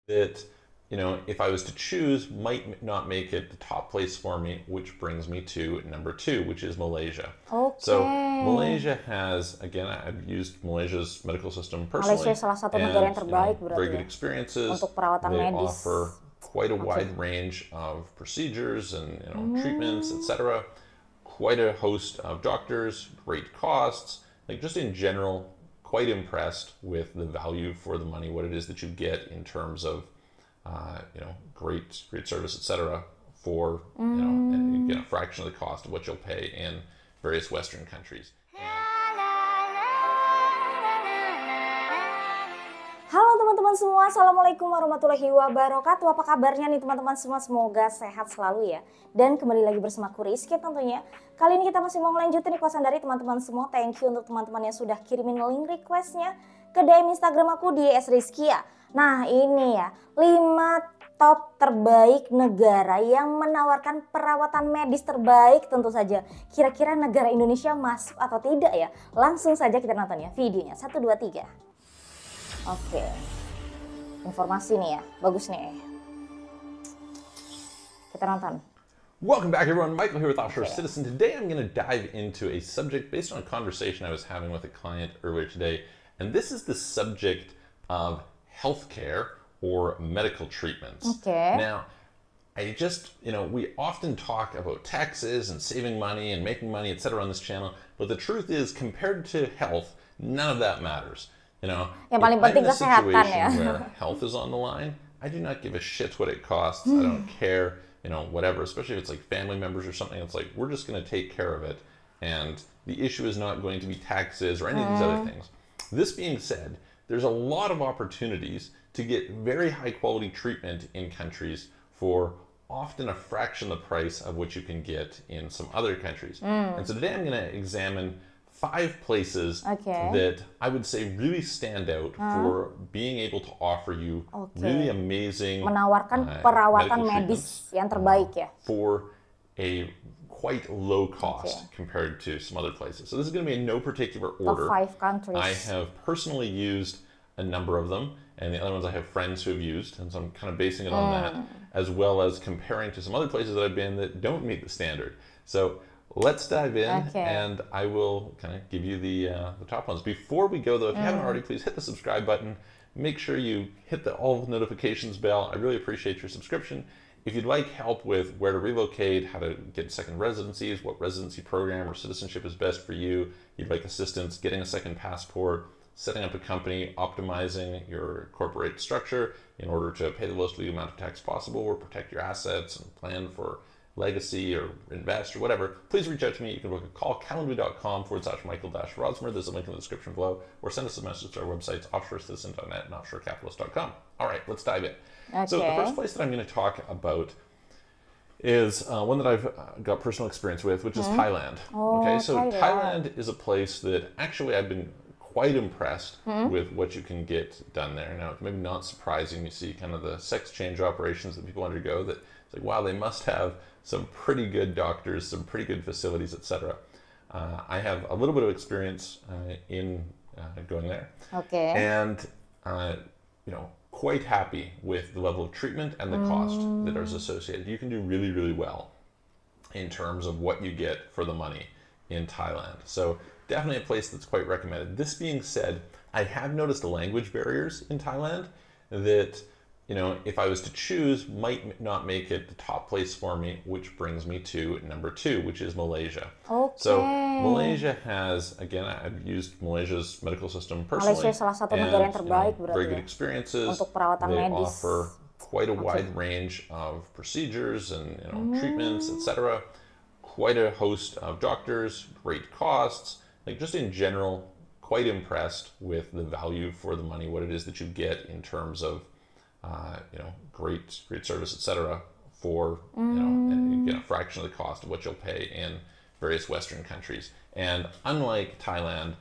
that, if I was to choose, might not make it the top place for me, which brings me to number 2, which is Malaysia. So Malaysia has, again, I've used Malaysia's medical system personally. Malaysia salah satu negara yang terbaik berarti very good ya, experiences. untuk perawatan They medis. offer quite a wide range of procedures and treatments, etc. Quite a host of doctors, great costs. Like, just in general, quite impressed with the value for the money, what it is that you get in terms of great service, etc. for you get a fraction of the cost of what you'll pay in various Western countries. Halo teman-teman semua, Assalamualaikum warahmatullahi wabarakatuh. Apa kabarnya nih teman-teman semua? Semoga sehat selalu ya. Dan kembali lagi bersama aku Rizky tentunya. Kali ini kita masih mau ngelanjutin requestan dari teman-teman semua. Thank you untuk teman-teman yang sudah kirimin link requestnya ke DM Instagram aku di @ysrizqiyyah. Nah ini ya, 5 top terbaik negara yang menawarkan perawatan medis terbaik tentu saja. Kira-kira negara Indonesia masuk atau tidak ya? Langsung saja kita nonton ya videonya. 1, 2, 3. Oke, informasi nih ya, bagus nih. Kita nonton. Welcome back everyone, Michael here with Offshore Citizen. Today I'm going to dive into a subject based on a conversation I was having with a client earlier today. And this is the subject of healthcare or medical treatments. Okay. Now, I just, we often talk about taxes and saving money and making money, etc. on this channel. But the truth is, compared to health, none of that matters. Yang paling penting kesehatan ya. Where health is on the line, I do not give a shit what it costs. I don't care, whatever, especially if it's like family members or something. It's like, we're just going to take care of it. And the issue is not going to be taxes or any of these other things. This being said, there's a lot of opportunities to get very high quality treatment in countries for often a fraction the price of what you can get in some other countries. And so today I'm going to examine 5 places that I would say really stand out for being able to offer you really amazing menawarkan perawatan medis yang terbaik ya, for a quite low cost compared to some other places. So this is going to be in no particular order. The 5 countries. I have personally used a number of them, and the other ones I have friends who have used, and so I'm kind of basing it on that, as well as comparing to some other places that I've been that don't meet the standard. So let's dive in, and I will kind of give you the top ones. Before we go, though, if you haven't already, please hit the subscribe button. Make sure you hit the all notifications bell. I really appreciate your subscription. If you'd like help with where to relocate, how to get second residencies, what residency program or citizenship is best for you, you'd like assistance getting a second passport, setting up a company, optimizing your corporate structure in order to pay the lowest legal amount of tax possible or protect your assets and plan for legacy or invest or whatever, please reach out to me. You can book a call, calendly.com/Michael-Rosmer. There's a link in the description below, or send us a message to our websites, offshorecitizen.net and offshorecapitalist.com. All right, let's dive in. So the first place that I'm going to talk about is one that I've got personal experience with, which is Thailand. So Thailand is a place that actually I've been quite impressed with what you can get done there. Now, it's maybe not surprising. You see kind of the sex change operations that people undergo, that it's like, wow, they must have some pretty good doctors, some pretty good facilities, etc. I have a little bit of experience in going there. And, quite happy with the level of treatment and the cost that is associated. You can do really, really well in terms of what you get for the money in Thailand. So definitely a place that's quite recommended. This being said, I have noticed the language barriers in Thailand that, if I was to choose, might not make it the top place for me, which brings me to number 2, which is Malaysia. So Malaysia has, again, I've used Malaysia's medical system personally. Malaysia salah satu negara yang terbaik berarti very good experiences. Untuk perawatan They medis. offer quite a wide range of procedures and treatments, etc. Quite a host of doctors, great costs. Like, just in general, quite impressed with the value for the money, what it is that you get in terms of great service, etc. for and you get a fraction of the cost of what you'll pay in various Western countries. And unlike Thailand,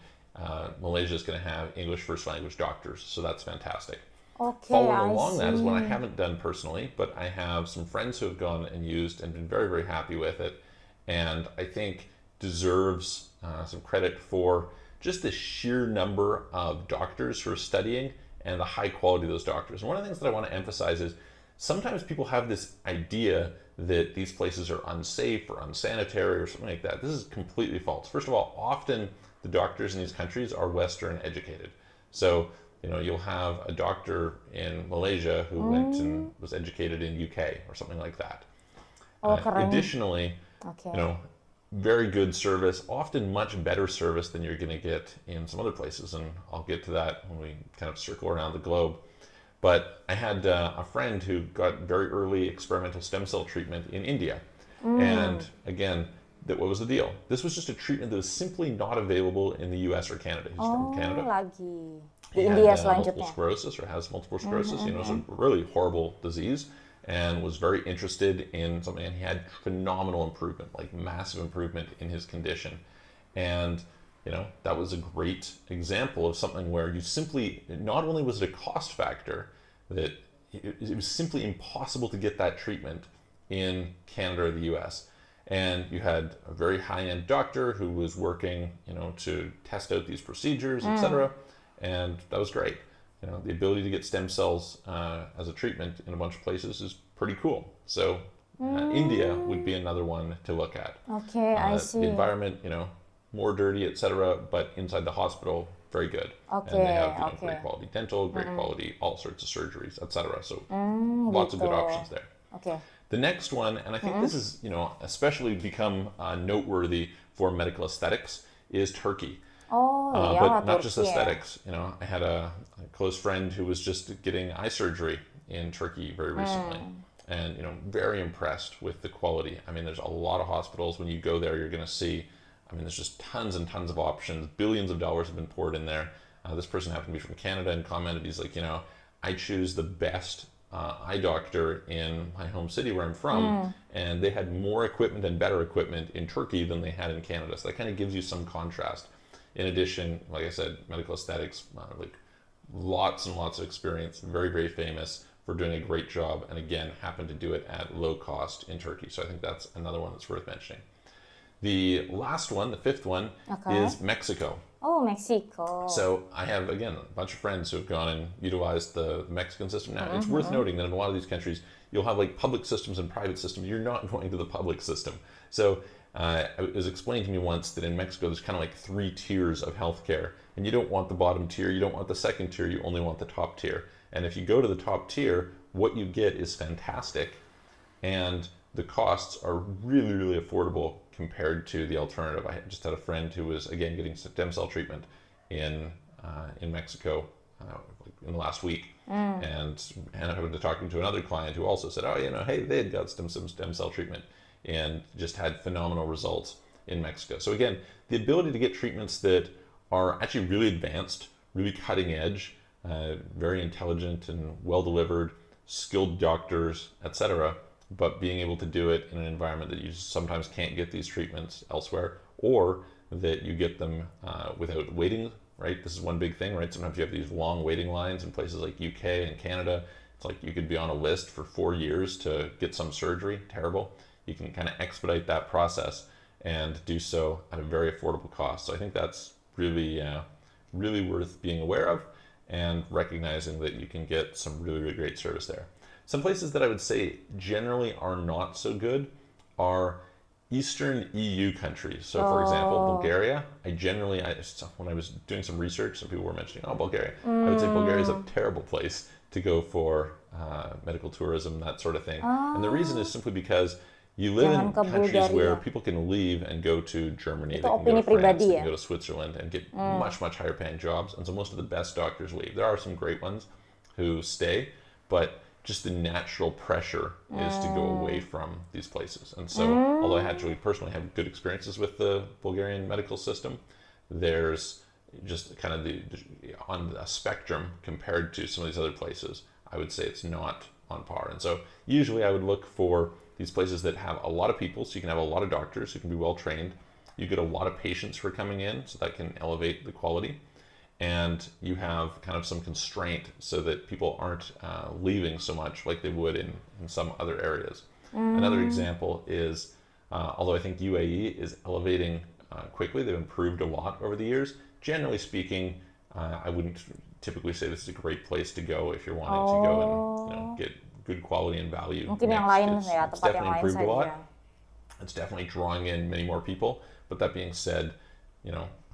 Malaysia is going to have English first language doctors, so that's fantastic. Following along that is what I haven't done personally, but I have some friends who have gone and used and been very, very happy with it, and I think deserves some credit for just the sheer number of doctors who are studying and the high quality of those doctors. And one of the things that I want to emphasize is sometimes people have this idea that these places are unsafe or unsanitary or something like that. This is completely false. First of all, often the doctors in these countries are Western educated. So, you know, you'll have a doctor in Malaysia who went and was educated in UK or something like that. Additionally, you know, very good service, often much better service than you're going to get in some other places. And I'll get to that when we kind of circle around the globe. But I had a friend who got very early experimental stem cell treatment in India. And again, what was the deal? This was just a treatment that was simply not available in the US or Canada. He's from Canada. Lagi. He had multiple sclerosis or has multiple sclerosis. You know, it's a really horrible disease, and was very interested in something. And he had phenomenal improvement, like massive improvement in his condition. And you know, that was a great example of something where you simply, not only was it a cost factor, that it was simply impossible to get that treatment in Canada or the US. And you had a very high-end doctor who was working, you know, to test out these procedures, etc. And that was great. You know, the ability to get stem cells as a treatment in a bunch of places is pretty cool. So India would be another one to look at. Okay, I see. The environment, you know, more dirty, etc., but inside the hospital, very good. And they have, you know, great quality dental, great quality, all sorts of surgeries, etc. So lots of good options there. Okay. The next one, and I think this is, you know, especially become noteworthy for medical aesthetics, is Turkey. But not just aesthetics. You know, I had a close friend who was just getting eye surgery in Turkey very recently. And, you know, very impressed with the quality. I mean, there's a lot of hospitals. When you go there, you're going to see, I mean, there's just tons and tons of options. Billions of dollars have been poured in there. This person happened to be from Canada and commented, he's like, you know, I choose the best eye doctor in my home city where I'm from, and they had more equipment and better equipment in Turkey than they had in Canada. So that kind of gives you some contrast. In addition, like I said, medical aesthetics, like lots and lots of experience, very, very famous for doing a great job, and again, happened to do it at low cost in Turkey. So I think that's another one that's worth mentioning. The last one, the fifth one, is Mexico. Oh, Mexico. So I have, again, a bunch of friends who have gone and utilized the Mexican system. Now, it's worth noting that in a lot of these countries, you'll have like public systems and private systems. You're not going to the public system. So it was explained to me once that in Mexico, there's kind of like 3 tiers of healthcare. And you don't want the bottom tier, you don't want the second tier, you only want the top tier. And if you go to the top tier, what you get is fantastic. And the costs are really, really affordable compared to the alternative. I just had a friend who was, again, getting stem cell treatment in Mexico in the last week. And I happened to talking to another client who also said, oh, you know, hey, they had got some stem cell treatment and just had phenomenal results in Mexico. So again, the ability to get treatments that are actually really advanced, really cutting edge, very intelligent and well delivered, skilled doctors, etc., but being able to do it in an environment that you sometimes can't get these treatments elsewhere, or that you get them without waiting, right? This is one big thing, right? Sometimes you have these long waiting lines in places like UK and Canada. It's like you could be on a list for 4 years to get some surgery. Terrible. You can kind of expedite that process and do so at a very affordable cost. So I think that's really, really worth being aware of, and recognizing that you can get some really, really great service there. Some places that I would say generally are not so good are Eastern EU countries. So for example, Bulgaria, when I was doing some research, some people were mentioning, oh, Bulgaria. I would say Bulgaria is a terrible place to go for medical tourism, that sort of thing. And the reason is simply because you live in countries where people can leave and go to Germany, they can go to France, they can go to Switzerland and get much, much higher paying jobs. And so most of the best doctors leave. There are some great ones who stay, but just the natural pressure is to go away from these places. And so, although I actually personally have good experiences with the Bulgarian medical system, there's just kind of on a spectrum compared to some of these other places, I would say it's not on par. And so usually I would look for these places that have a lot of people, so you can have a lot of doctors who can be well trained. You get a lot of patients who are coming in, so that can elevate the quality. And you have kind of some constraint so that people aren't leaving so much like they would in some other areas. Another example is, although I think UAE is elevating quickly, they've improved a lot over the years. Generally speaking, I wouldn't typically say this is a great place to go if you're wanting to go and get good quality and value. Mungkin yang lain ya, tempat yang lain saja. It's definitely drawing in many more people. But that being said,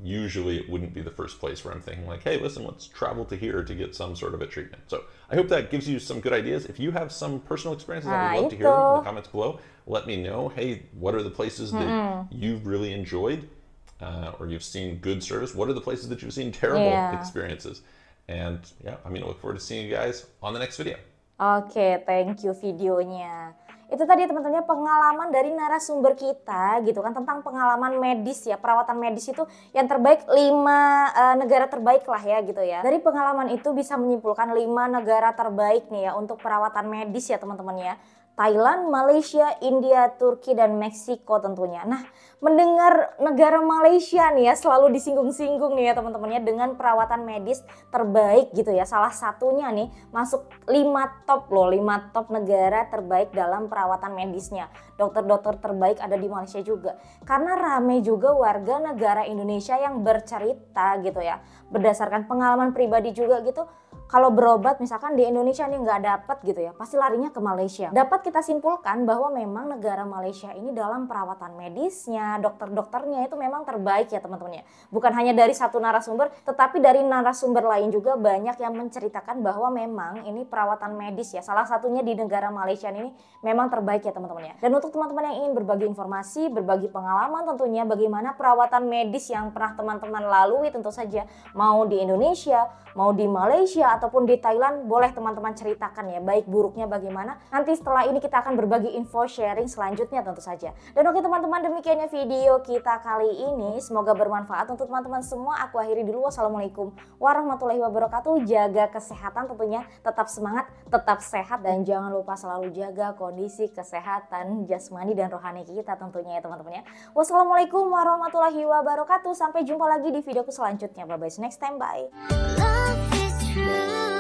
usually it wouldn't be the first place where I'm thinking like, hey, listen, let's travel to here to get some sort of a treatment. So I hope that gives you some good ideas. If you have some personal experiences, I would love to hear them in the comments below. Let me know, hey, what are the places that you've really enjoyed or you've seen good service? What are the places that you've seen terrible experiences? And yeah, I'm going to look forward to seeing you guys on the next video. Oke, thank you videonya. Itu tadi teman-teman pengalaman dari narasumber kita gitu kan tentang pengalaman medis ya, perawatan medis itu yang terbaik 5 negara terbaik lah ya gitu ya. Dari pengalaman itu bisa menyimpulkan 5 negara terbaik nih ya untuk perawatan medis ya teman-teman ya. Thailand, Malaysia, India, Turki, dan Meksiko tentunya. Nah, mendengar negara Malaysia nih ya selalu disinggung-singgung nih ya teman-teman ya dengan perawatan medis terbaik gitu ya. Salah satunya nih masuk 5 top loh, 5 top negara terbaik dalam perawatan medisnya. Dokter-dokter terbaik ada di Malaysia juga. Karena rame juga warga negara Indonesia yang bercerita gitu ya. Berdasarkan pengalaman pribadi juga gitu. Kalau berobat misalkan di Indonesia nih nggak dapat gitu ya, pasti larinya ke Malaysia. Dapat kita simpulkan bahwa memang negara Malaysia ini dalam perawatan medisnya, dokter-dokternya itu memang terbaik ya teman-teman ya. Bukan hanya dari satu narasumber, tetapi dari narasumber lain juga banyak yang menceritakan bahwa memang ini perawatan medis ya. Salah satunya di negara Malaysia ini memang terbaik ya teman-teman ya. Dan untuk teman-teman yang ingin berbagi informasi, berbagi pengalaman tentunya bagaimana perawatan medis yang pernah teman-teman lalui tentu saja. Mau di Indonesia, mau di Malaysia, ataupun di Thailand, boleh teman-teman ceritakan ya baik buruknya bagaimana. Nanti setelah ini kita akan berbagi info sharing selanjutnya tentu saja. Dan oke teman-teman, demikiannya video kita kali ini. Semoga bermanfaat untuk teman-teman semua. Aku akhiri dulu. Wassalamualaikum warahmatullahi wabarakatuh. Jaga kesehatan tentunya, tetap semangat, tetap sehat, dan jangan lupa selalu jaga kondisi kesehatan jasmani dan rohani kita tentunya ya teman-teman ya. Wassalamualaikum warahmatullahi wabarakatuh. Sampai jumpa lagi di videoku selanjutnya. Bye bye, see you next time, bye. Love is true.